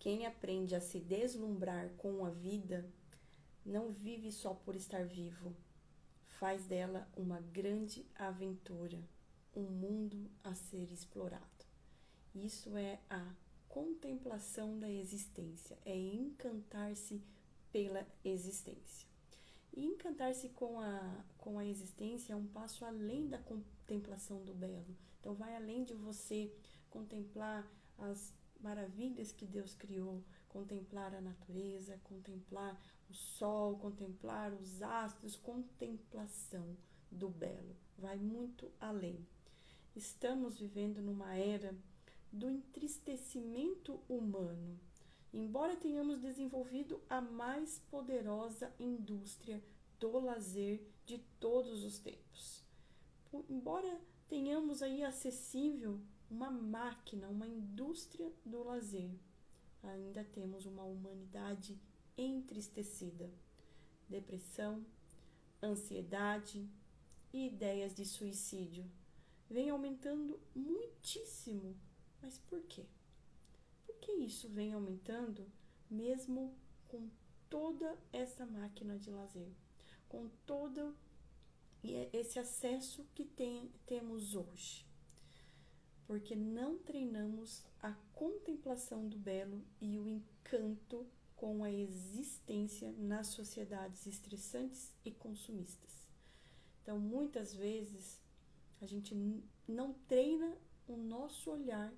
Quem aprende a se deslumbrar com a vida não vive só por estar vivo, faz dela uma grande aventura, um mundo a ser explorado. Isso é a contemplação da existência, é encantar-se pela existência. E encantar-se com a existência é um passo além da contemplação do belo. Então vai além de você contemplar as maravilhas que Deus criou, contemplar a natureza, contemplar o sol, contemplar os astros, contemplação do belo. Vai muito além. Estamos vivendo numa era do entristecimento humano. Embora tenhamos desenvolvido a mais poderosa indústria do lazer de todos os tempos. Embora tenhamos aí acessível uma máquina, uma indústria do lazer, ainda temos uma humanidade entristecida. Depressão, ansiedade e ideias de suicídio vem aumentando muitíssimo. Mas por quê? Por que isso vem aumentando mesmo com toda essa máquina de lazer? Com todo esse acesso que temos hoje? Porque não treinamos a contemplação do belo e o encanto com a existência nas sociedades estressantes e consumistas. Então, muitas vezes, a gente não treina o nosso olhar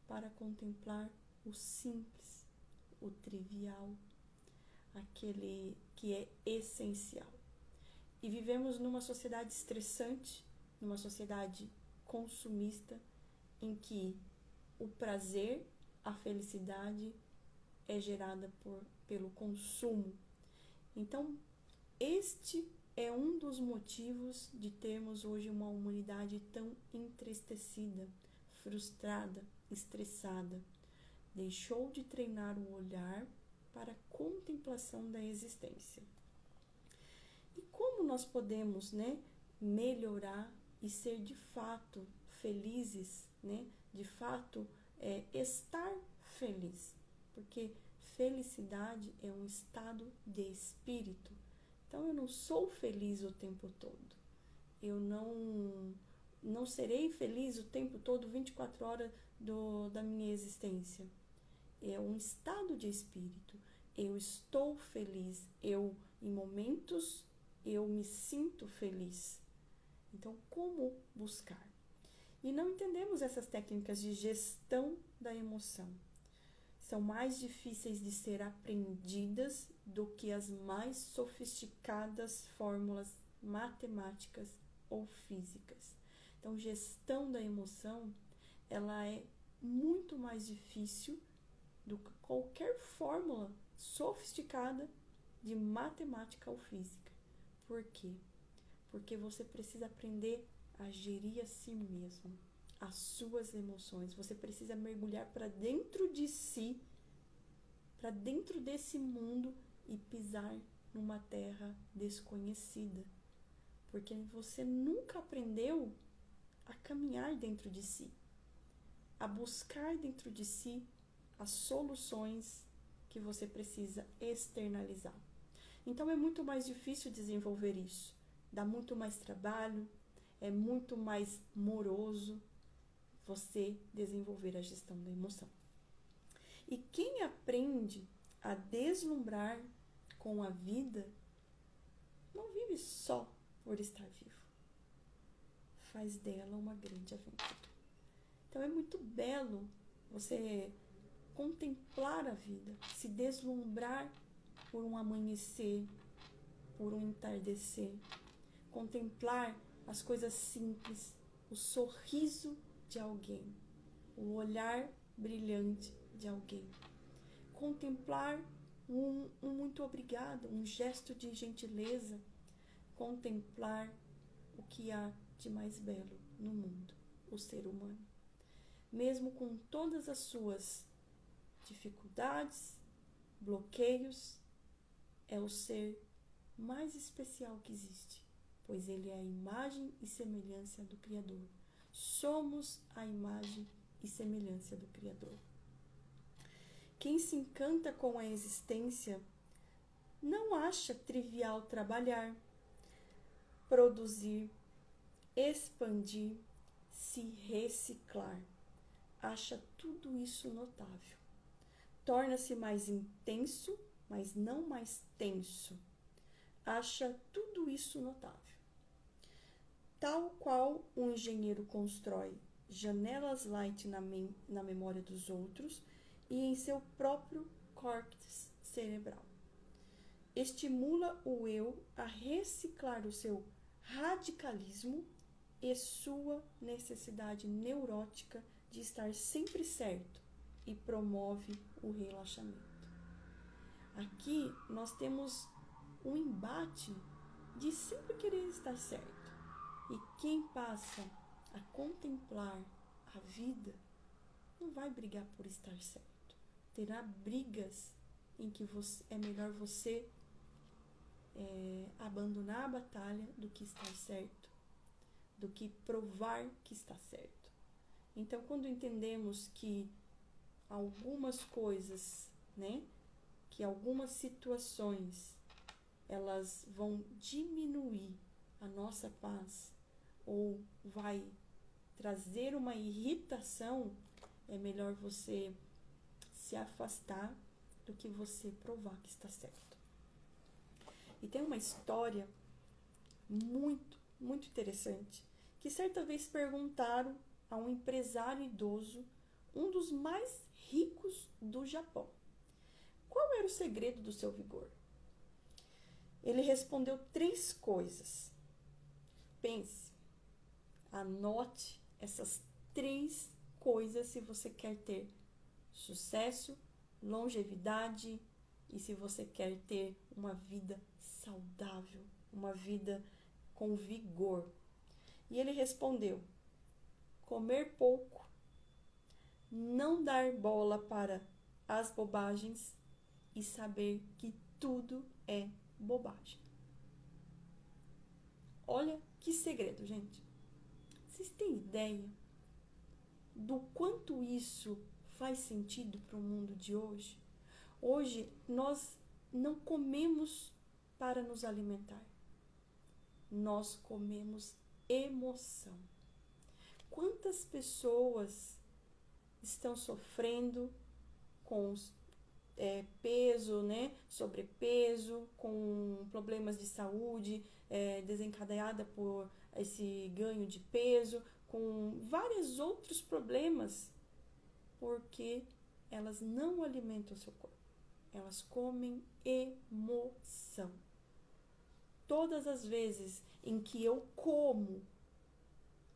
para contemplar o simples, o trivial, aquele que é essencial. E vivemos numa sociedade estressante, numa sociedade consumista, em que o prazer, a felicidade é gerada pelo consumo. Então, este é um dos motivos de termos hoje uma humanidade tão entristecida, frustrada, estressada. Deixou de treinar o olhar para a contemplação da existência. E como nós podemos, melhorar e ser de fato felizes, de fato estar feliz? Porque felicidade é um estado de espírito. Então eu não sou feliz o tempo todo. Eu não serei feliz o tempo todo, 24 horas da minha existência. É um estado de espírito. Eu estou feliz. Em momentos, eu me sinto feliz. Então, como buscar? E não entendemos essas técnicas de gestão da emoção. São mais difíceis de ser aprendidas do que as mais sofisticadas fórmulas matemáticas ou físicas. Então, gestão da emoção, ela é muito mais difícil do que qualquer fórmula sofisticada de matemática ou física. Por quê? Porque você precisa aprender a gerir a si mesmo, as suas emoções. Você precisa mergulhar para dentro de si, para dentro desse mundo e pisar numa terra desconhecida. Porque você nunca aprendeu a caminhar dentro de si, a buscar dentro de si as soluções que você precisa externalizar. Então é muito mais difícil desenvolver isso. Dá muito mais trabalho, é muito mais moroso você desenvolver a gestão da emoção. E quem aprende a deslumbrar com a vida não vive só por estar vivo. Faz dela uma grande aventura. Então é muito belo você contemplar a vida, se deslumbrar por um amanhecer, por um entardecer, contemplar as coisas simples, o sorriso de alguém, o olhar brilhante de alguém, contemplar um muito obrigado, um gesto de gentileza, contemplar o que há de mais belo no mundo, o ser humano. Mesmo com todas as suas dificuldades, bloqueios, é o ser mais especial que existe, pois ele é a imagem e semelhança do Criador. Somos a imagem e semelhança do Criador. Quem se encanta com a existência não acha trivial trabalhar, produzir, expandir, se reciclar. Acha tudo isso notável. Torna-se mais intenso, mas não mais tenso. Acha tudo isso notável. Tal qual um engenheiro constrói janelas light na memória dos outros e em seu próprio córtex cerebral. Estimula o eu a reciclar o seu radicalismo e sua necessidade neurótica de estar sempre certo e promove o relaxamento. Aqui nós temos um embate de sempre querer estar certo. E quem passa a contemplar a vida não vai brigar por estar certo. Terá brigas em que é melhor você abandonar a batalha do que estar certo, do que provar que está certo. Então, quando entendemos que algumas coisas, que algumas situações, elas vão diminuir a nossa paz ou vai trazer uma irritação, é melhor você se afastar do que você provar que está certo. E tem uma história muito, muito interessante, que certa vez perguntaram a um empresário idoso, um dos mais ricos do Japão, qual era o segredo do seu vigor? Ele respondeu 3 coisas. Pense, anote essas 3 coisas se você quer ter sucesso, longevidade e se você quer ter uma vida saudável, uma vida com vigor. E ele respondeu: comer pouco, não dar bola para as bobagens e saber que tudo é bobagem. Olha que segredo, gente. Vocês têm ideia do quanto isso faz sentido para o mundo de hoje? Hoje nós não comemos para nos alimentar. Nós comemos emoção. Quantas pessoas estão sofrendo com peso, sobrepeso, com problemas de saúde, desencadeada por esse ganho de peso, com vários outros problemas, porque elas não alimentam o seu corpo. Elas comem emoção. Todas as vezes em que eu como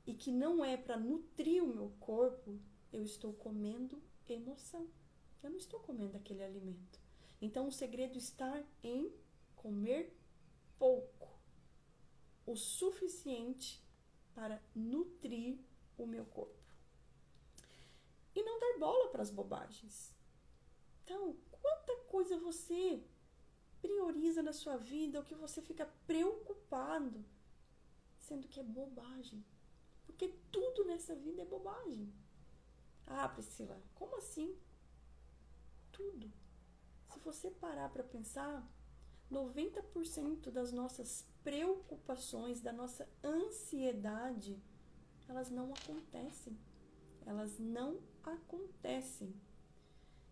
e que não é para nutrir o meu corpo, eu estou comendo emoção. Eu não estou comendo aquele alimento. Então, o segredo está em comer pouco, o suficiente para nutrir o meu corpo. E não dar bola para as bobagens. Então, quanta coisa você prioriza na sua vida, o que você fica preocupado, sendo que é bobagem. Porque tudo nessa vida é bobagem. Ah, Priscila, como assim? Tudo. Se você parar para pensar, 90% das nossas preocupações, da nossa ansiedade, elas não acontecem. Elas não acontecem.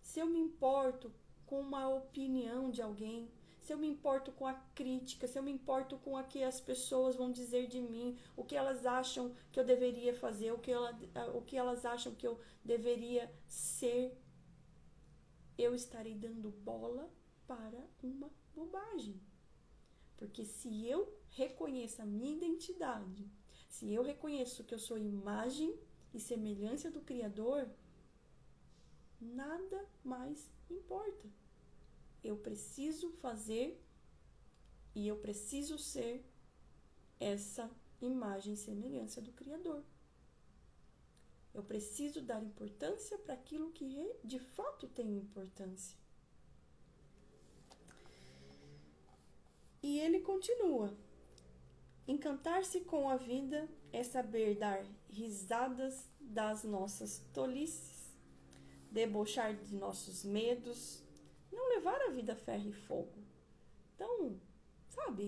Se eu me importo com uma opinião de alguém, se eu me importo com a crítica, se eu me importo com o que as pessoas vão dizer de mim, o que elas acham que eu deveria fazer, o que elas acham que eu deveria ser, eu estarei dando bola para uma bobagem. Porque se eu reconheço a minha identidade, se eu reconheço que eu sou imagem e semelhança do Criador, nada mais importa. Eu preciso fazer e eu preciso ser essa imagem e semelhança do Criador. Eu preciso dar importância para aquilo que de fato tem importância. E ele continua: encantar-se com a vida é saber dar risadas das nossas tolices, debochar de nossos medos, não levar a vida a ferro e fogo. Então, sabe,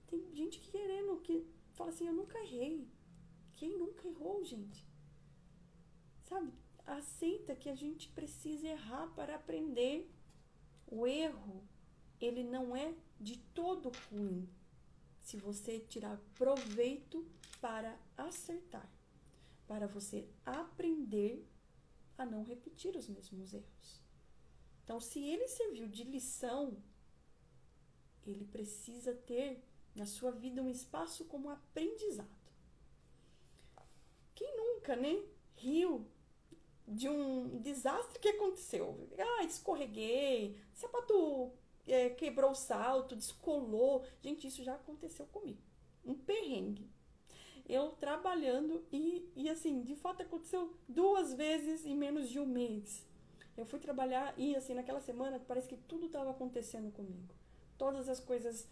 tem gente querendo que fala assim, eu nunca errei. Quem nunca errou, gente? Sabe, aceita que a gente precisa errar para aprender. O erro, ele não é de todo ruim, se você tirar proveito para acertar, para você aprender a não repetir os mesmos erros. Então, se ele serviu de lição, ele precisa ter na sua vida um espaço como aprendizado. Quem nunca, né, riu de um desastre que aconteceu? Escorreguei, sapato quebrou o salto, descolou. Gente, isso já aconteceu comigo. Um perrengue. Eu trabalhando e assim, de fato aconteceu 2 vezes em menos de um mês. Eu fui trabalhar e assim, naquela semana parece que tudo estava acontecendo comigo. Todas as coisas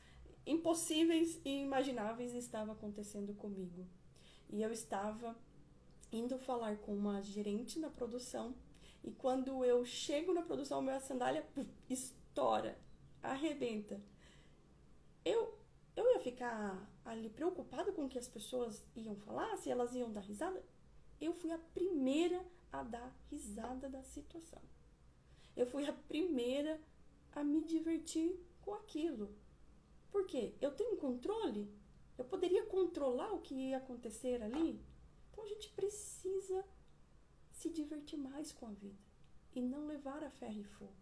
impossíveis e imagináveis estavam acontecendo comigo. E eu estava indo falar com uma gerente na produção e quando eu chego na produção, minha sandália estoura, arrebenta. Eu ia ficar ali preocupada com o que as pessoas iam falar, se elas iam dar risada. Eu fui a primeira a dar risada da situação. Eu fui a primeira a me divertir com aquilo. Por quê? Eu tenho controle? Eu poderia controlar o que ia acontecer ali? Então a gente precisa se divertir mais com a vida e não levar a ferro e fogo.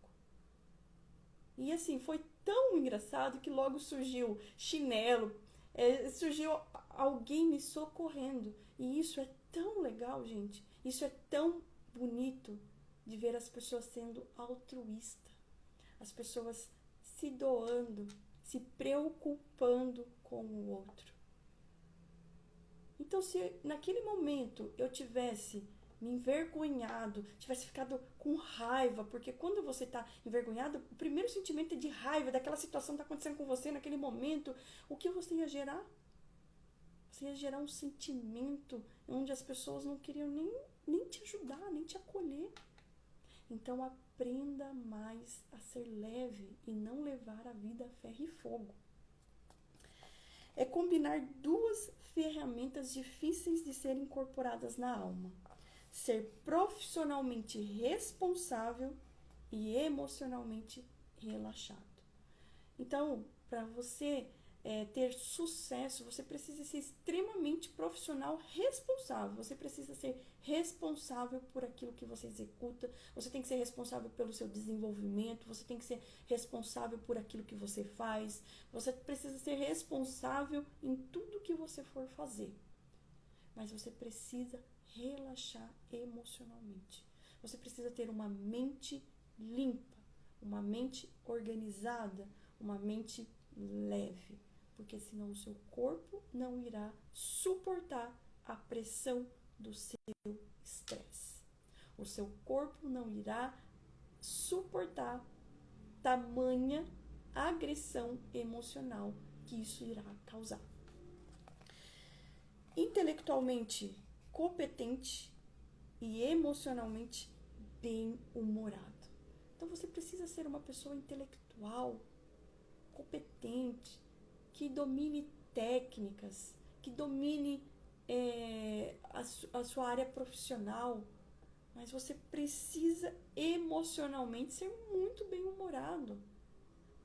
E assim, foi tão engraçado que logo surgiu chinelo, surgiu alguém me socorrendo. E isso é tão legal, gente. Isso é tão bonito de ver as pessoas sendo altruístas. As pessoas se doando, se preocupando com o outro. Então, se naquele momento eu tivesse me envergonhado, tivesse ficado com raiva, porque quando você está envergonhado, o primeiro sentimento é de raiva daquela situação que está acontecendo com você naquele momento. O que você ia gerar? Você ia gerar um sentimento onde as pessoas não queriam nem te ajudar, nem te acolher. Então, aprenda mais a ser leve e não levar a vida a ferro e fogo. É combinar 2 ferramentas difíceis de serem incorporadas na alma. Ser profissionalmente responsável e emocionalmente relaxado. Então, para você ter sucesso, você precisa ser extremamente profissional responsável. Você precisa ser responsável por aquilo que você executa. Você tem que ser responsável pelo seu desenvolvimento. Você tem que ser responsável por aquilo que você faz. Você precisa ser responsável em tudo que você for fazer. Mas você precisa relaxar emocionalmente. Você precisa ter uma mente limpa, uma mente organizada, uma mente leve, porque senão o seu corpo não irá suportar a pressão do seu estresse. O seu corpo não irá suportar tamanha agressão emocional que isso irá causar. Intelectualmente competente e emocionalmente bem-humorado. Então você precisa ser uma pessoa intelectual, competente, que domine técnicas, que domine a sua área profissional, mas você precisa emocionalmente ser muito bem-humorado,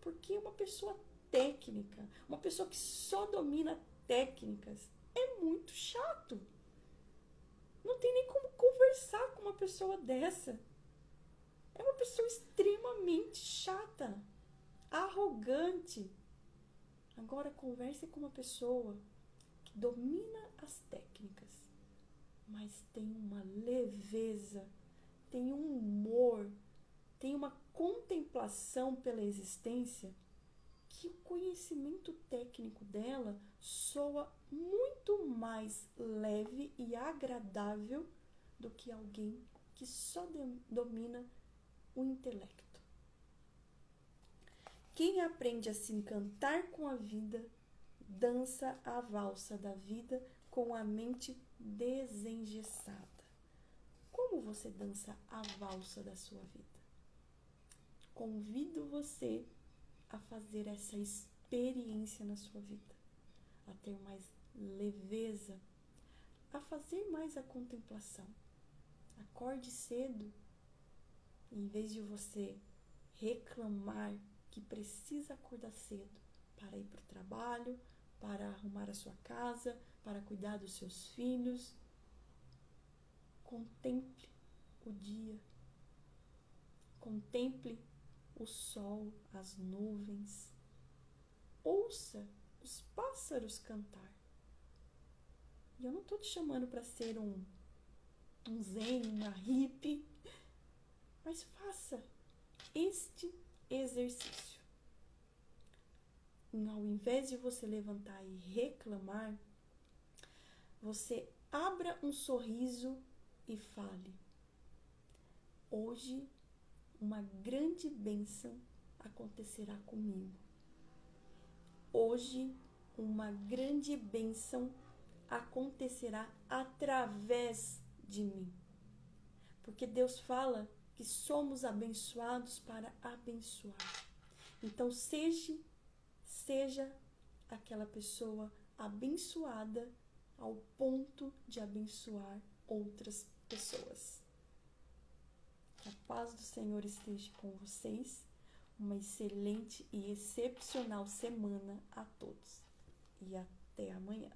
porque uma pessoa técnica, uma pessoa que só domina técnicas, é muito chato. Não tem nem como conversar com uma pessoa dessa. É uma pessoa extremamente chata, arrogante. Agora converse com uma pessoa que domina as técnicas, mas tem uma leveza, tem um humor, tem uma contemplação pela existência, que o conhecimento técnico dela soa muito mais leve e agradável do que alguém que só domina o intelecto. Quem aprende a se encantar com a vida, dança a valsa da vida com a mente desengessada. Como você dança a valsa da sua vida? Convido você a fazer essa experiência na sua vida, a ter mais leveza, a fazer mais a contemplação. Acorde cedo, em vez de você reclamar que precisa acordar cedo para ir para o trabalho, para arrumar a sua casa, para cuidar dos seus filhos. Contemple o dia, contemple o sol, as nuvens, ouça os pássaros cantar. E eu não estou te chamando para ser um zen, uma hippie, mas faça este exercício. Ao invés de você levantar e reclamar, você abra um sorriso e fale: hoje uma grande bênção acontecerá comigo. Hoje uma grande bênção acontecerá através de mim. Porque Deus fala que somos abençoados para abençoar. Então seja aquela pessoa abençoada ao ponto de abençoar outras pessoas. Que a paz do Senhor esteja com vocês. Uma excelente e excepcional semana a todos. E até amanhã.